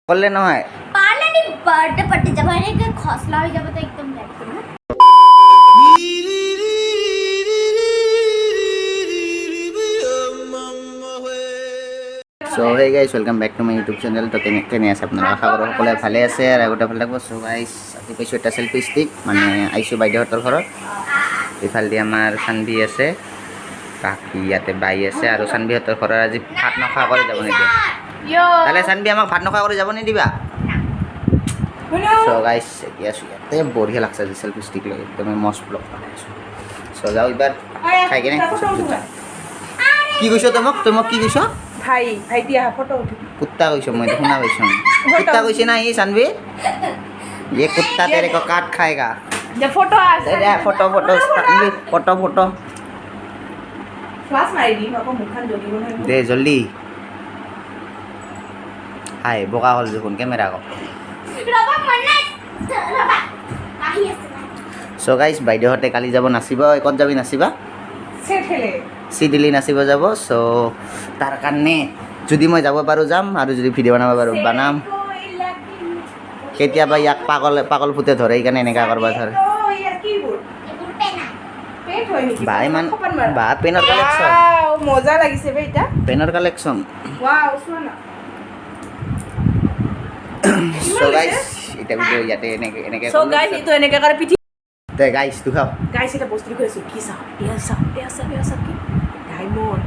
করলে নহয় পারলে নি বার্থডে পার্টি যাব এনে খসলা হয়ে যাব তো একদম একদম so hey guys welcome back to my YouTube channel. তো কেনে আছে আপনারা? আশা কৰো সকলোৱে ভালে আছে আৰু আগতে ভাল লাগিব। সো গাইস আজি পাইছো এটা সেলফি ষ্টিক, মানে আইছো বাইদেউহঁতৰ ঘৰত। ইফালদি আমাৰ চানভি আছে, কাকি ইয়াতে বাই আছে আৰু চানভিহঁতৰ ঘৰত আজি ভাত নখোৱা কৰি যাব নিদিয়ে। তাহলে চানভি আমাক ভাত নখোৱা কৰি যাব নিদিবা? সো গাইস এতিয়া আছো ইয়াতে, বঢ়িয়া লাগছে আজি সেলফি ষ্টিক লৈ, একদম মস্ত ব্লগ বনাইছো। সো যাও এবাৰ খাই কিনে কি কৈছ তোমাক কি কৈছ? ভাই দিয়া ফটো উঠি कुत्ता कैसे मैं देखना वैसे कुत्ता कैसे ना ये सानवी, ये कुत्ता तेरे को काट खाएगा। যে ফটো আছে दे photo photo Saanvi photo photo flash মারি দি আকৌ মুখখন জ্বলিব নহয় दे जल्दी। हाय बोका हल देखुन कैमेरा को। রবা মনে রবা কাহি আছে सो गाइस বাইদেউহঁতে কালি যাব নাচিব। ক'ত যাবি নাচিবা? সেঠেলে চিডিলি নাচিব যাব। সো তাৰ কাৰণে যদি মই যাব পাৰোঁ যাম, আৰু যদি ভিডিঅ' বনাব পাৰোঁ বনাম। কেতিয়াবা ইয়াক পাগল ভূতে ধৰে, সেইকাৰণে এনেকুৱা কৰিব ধৰে। বা ইমান বা পেনৰ কালেকশ্যন, মজা লাগিছে বে এটা পেনৰ কালেকশ্যন। ওয়াও শোনা সো গাইস এটা ভিডিঅ' ইয়াতে এনেকৈ সো গাইস ইটো এনেকা করে পিঠি দে গাইস তু খাও। গাইস এটা বস্তু কইছো কি সা এয়া কি ডায়মন্ড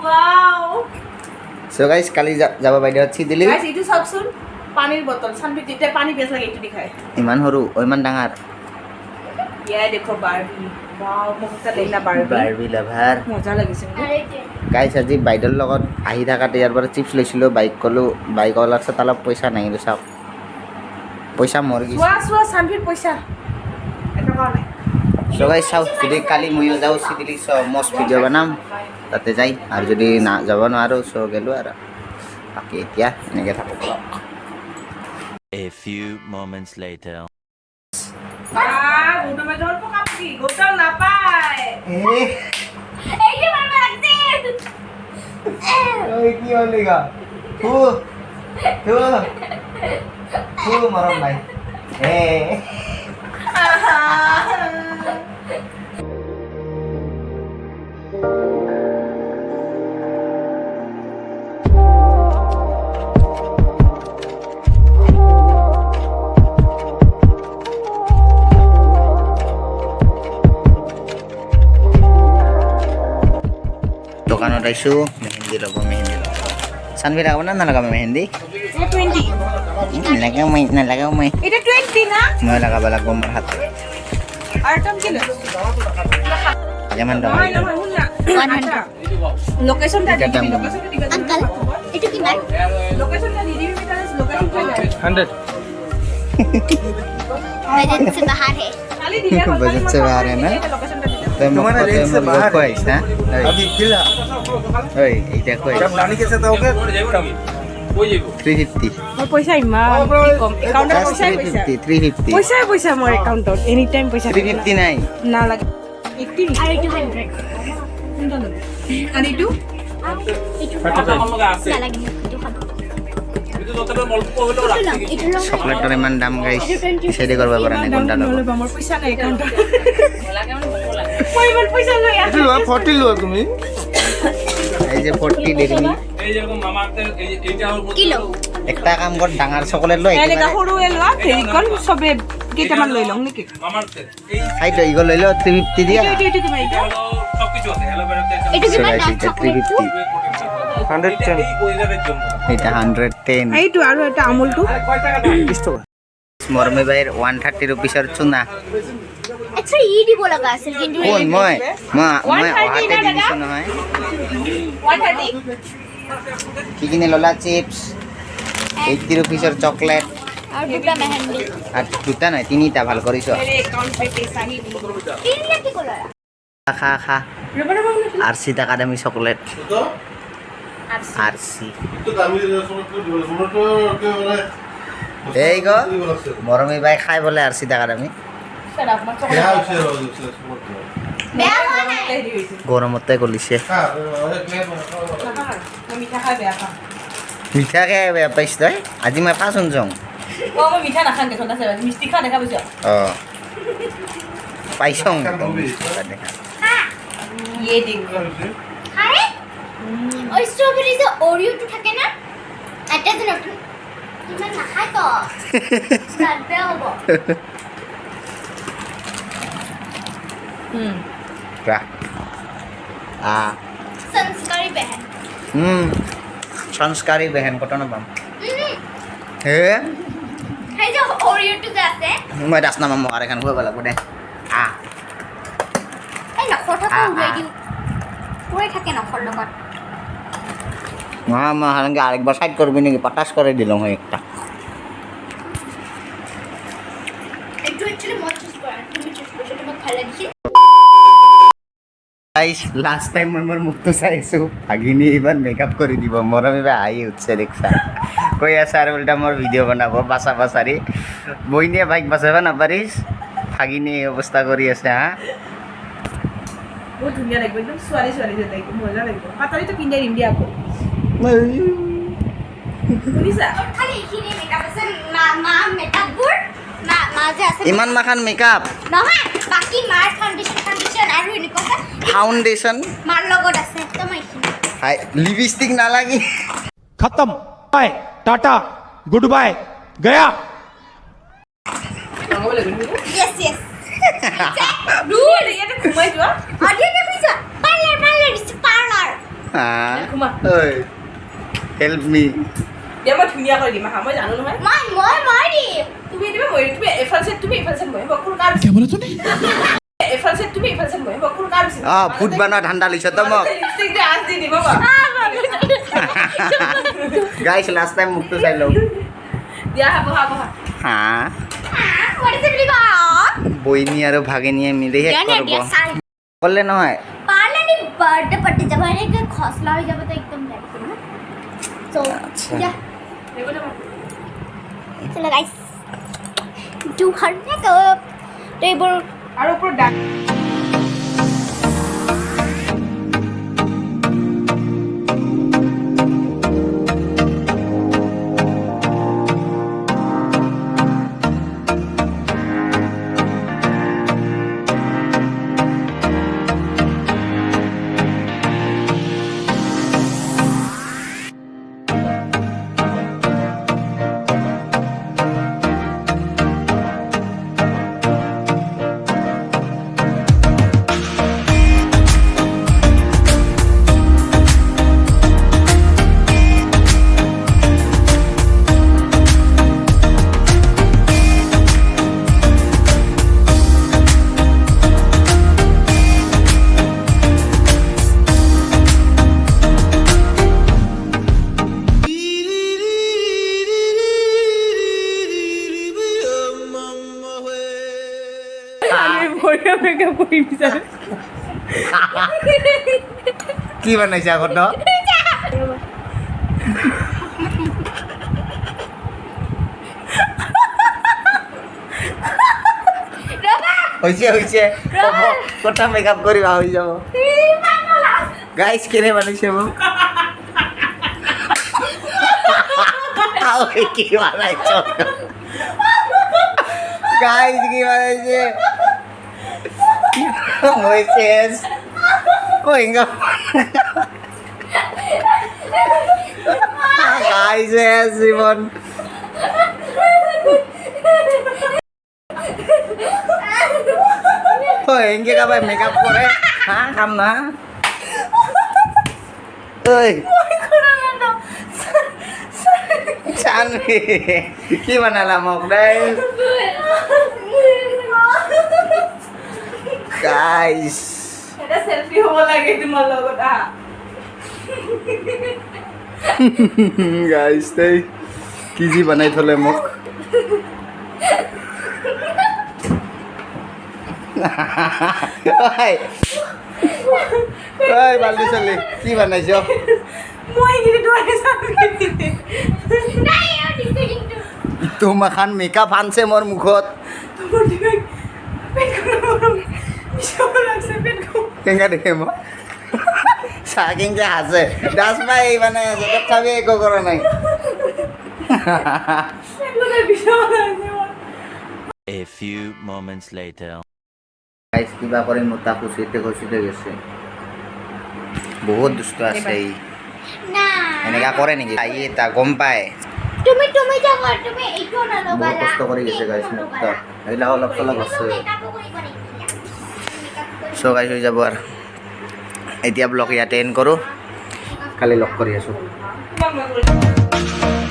ওয়াও সো গাইস কালি যাব বাইদেউ চিডিলি। গাইস ইটো চাওকচোন পানীৰ বটল সানবি যেটা পানী বেছ লাগে ইটো দেখায় ইমান সৰু ইমান ডাঙৰ। ইয়া দেখো বাৰবি ওয়াও মজা লাগিলা বাৰবি লাভাৰ। মজা লাগিছে গাইছ আজি বাইদেউৰ লগত আহি থাকাতে ইয়াৰ পৰা চিপছ লৈছিলোঁ। বাইক ক'লোঁ বাইক ওলাৰ পিছত অলপ পইচা নাই, কিন্তু চাওক পইচা মোৰ গৈছে। চোৱা সানবিৰ পইচা এটকা নাই। সো গাইছ চাওঁ, যদি কালি ময়ো যাওঁ চিডিলি মস্ত ভিডিঅ' বনাম তাতে যাই, আৰু যদি না যাব নোৱাৰোঁ সো গ'লোঁ আৰু বাকী এতিয়া এনেকৈ থাকোঁ। A few moments later. গুডমে জল পকাপি গোটাল না পায় এই যে ভালো লাগছে ওই কি হলেগা হু মরম ভাই এ দোকানত আইছো, মেহেন্দি ল'ব চানভি লাগাব না নালাগাব মেহেন্দি? 20 নালাগাও মই এটা 20 না মই লাগাব লাগব মোৰ হাত। আর টম কিলো কিমান টকা? 100 লোকেশনটা এটা দাম কম। আঙ্কেল এটা কি মান লোকেশনটা দিয়ে দিবি তাহলে লোকেশনটা 100 बजट से बाहर है खाली दिया बजट से बाहर है ना? लोकेशनটা দিতে तुम्हारा रेंज से बाहर है ना? अभी फिलहाल ओए এইটা কই जब लाने के साथ आओगे तब 350 মোৰ পইচা ইমান কম একাউণ্টত পইচা 350 পইচা মোৰ একাউণ্টত এনি টাইম পইচা 350 নাই না লাগে 80 আৰ এটা 100 আৰ এইটো না লাগে এটা খাবো চকলেটৰ ইমান দাম গাইছ, ডিচাইড কৰিব পৰা নাই কোনটা ল'ব। নহ'লে মোৰ পইচা নাই একাউণ্টত মই ইমান পইচা লৈ এটি লোৱা 40 লোৱা তুমি এই যে 40 দেখিনি কিলো একটা কাম কৰ, ডাঙৰ চকলেট লৈ এনেকা সৰু এলোৱা ফেৰিকল চবে কেইটামান লৈ লওঁ নেকি খাইটো ইগো লৈ ল 350 দিয়া। এইটো কিমান এইটো এটা কি মান এটা 350 110 এটা 110। এইটো আৰু এটা আমুলটো 20 টাকা মৰমে বাইৰ 130 रुपीसৰ চুনা। আচ্ছা ই দিব লগা আছিল কিন্তু কোন মই অহাতে দি দিছোঁ নহয়। 130 কি কিনে ল'লা? চিপছ, 80 रुपीसৰ চকলেট, আৰ দুটা মেহেন্দি আৰু দুটা নহয় তিনিটা। ভাল কৰিছ। मेरे अकाउंट पे पैसा ही नहीं তিনটা কি কলা খা रबा रबा 80 টাকা দামী চকলেট। আরসি তো দামি এই গো মৰমী বাই খাই বোলে 80 টাকা দামী। Shut up, my বেয়া chocolate. হৈছে ৰ বেয়া হোৱা নাই হেৰি হৈছে গৰমতে গলিছে মই মিঠা খাই বেয়া পাওঁ মিঠাকে বেয়া পাইছ তই আজি মই পাঁচ যাওঁ মই মিঠা নাখাওঁ দেখোন আছে মিষ্টি খা দেখা পাইছ অঁ পাইছং ইয়ে দিম আৰে ওই স্ট্রবেরি যে ওরিওটো থাকে না এটা যে নতুন ইমান নাখায় তো স্বাদ বেয়া হ'ব সংস্কাৰী বেহেন সংস্কাৰী বেহেন কত নাপাম হে সেই যে ওৰিওটো যে আছে মই দাস নামাম মোক আৰু এখন খুৱাব লাগিব দে এই নখৰ থকা উলিয়াই দিওঁ পুৰাই থাকে নখৰ লগত মই সেনেকৈ আৰেকবাৰ সাইড কৰবি নাকি পটাশ কৰে দিলাম হয় একটা একটু একচুয়ালি মই চুজ কৰা তুমি চুজ কৰিছা তোমাক ভাল লাগিছে গাইস লাস্ট টাইম মই মোৰ মুখটো চাইছোঁ ভাগিনী এইবাৰ মেকআপ কৰি দিব মৰম এইবাৰ হাঁহি উঠছে দেখছা কৈ আছে আৰু উল্টা মোৰ ভিডিঅ' বনাব বাচা বাচাৰি বইনীয়ে বাইক বাচাব নাপাৰিছ ভাগিনী এই অৱস্থা কৰি আছে হা বহুত ধুনীয়া লাগিব একদম ছোৱালী ছোৱালী যে লাগিব মজা লাগিব পাতালিটো পিন্ধাই দিম দিয়া আকৌ শুনিছা খালি এইখিনি মেকআপ আছে মা মেকআপবোৰ মা যে আছে ইমান মাখান মেকআপ নহয় বাকী মাৰ ফাউণ্ডেশ্যন আৰু এনেকুৱা ফাউণ্ডেশ্যন মাৰ লগত আছে তো মই এইখিনি হাই লিপষ্টিক নালাগি खत्म बाय टाटा गुड बाय गया লগাব লাগিব য়েছ য়েছ দূৰ ইয়াতে ঘুমাই যোৱা অডিও দেখিছা পাৰ্লাৰ দিছে পাৰ্লাৰ ঘুমা ঐ হেল্প মি দিয়া মই ধুনীয়া কৰি দিম আহা মই জানো নহয় মই দিম তুমি দিবা মই তুমি এফাল সেট মই বকুল কাৰ क्या बोला तूने এফাল সেট মই বকুল কাৰ অঁ ফুট বনোৱা ধান্দা লৈছ তো মোক লিপষ্টিক যে আজ দি দিব বা গাইছ লাষ্ট টাইম মুখটো চাই লওঁ দিয়া বহা বহা হা what is it দিবা বইনী আৰু ভাগিনীয়ে মিলিহে কৰিব ক'লে নহয় পাৰ্লাৰ বাৰ্থডে পাৰ্টি যাব এনেকৈ খসলা হৈ যাব তো একদম লাগিব না তো আচ্ছা। যা দেখো না চলো গাইস do her makeup তো এইবোৰ আৰু ওপৰত ডাক মেকআপ কৰি বিচাৰে কি বনাইছে আকৌ তো হৈছে কথা মেকআপ কৰিবা হৈ যাব গাইছ কেনে বনাইছে মোক কি বনাইছ গাইছ কি বনাইছে হৈছে কইঙ্গা গাইছে জীবন এনকে কাবাই মেকআপ করে হ্যাঁ কাম না ওই চানবি কি বানালাম মোক দেই গাইস এটা সেলফি হ'ব লাগে তোমাৰ লগত আ গাইস দেই কি জি বনাই থলে মোক ঐ বাল্টি চলি কি বনাইছ মই কিন্তু তোমাক চাবি নাই আৰু দিছে কিন্তু তোমাখান মেকআপ আনছে মোৰ মুখত কেনেকৈ দেখে মই চাহ কেনেকৈ হাঁচে দাস পাই মানে তথাপি একো কৰা নাই A few moments later. গাইছ কিবা কৰি মোটা খুচিতে গৈছে বহুত দুষ্ট আছে ই না এনেকা কৰে নেকি আই তা গম পায় তুমি যা কৰ তুমি এইটো না লবা বহুত কষ্ট কৰি গৈছে গাইছ মোটা এইবিলাক অলপ চলপ আছে চ' গাইছ হৈ যাব আৰু এতিয়া ব্লগ ইয়াতে এণ্ড কৰোঁ কালি লগ কৰি আছোঁ তোমাক মই কৰি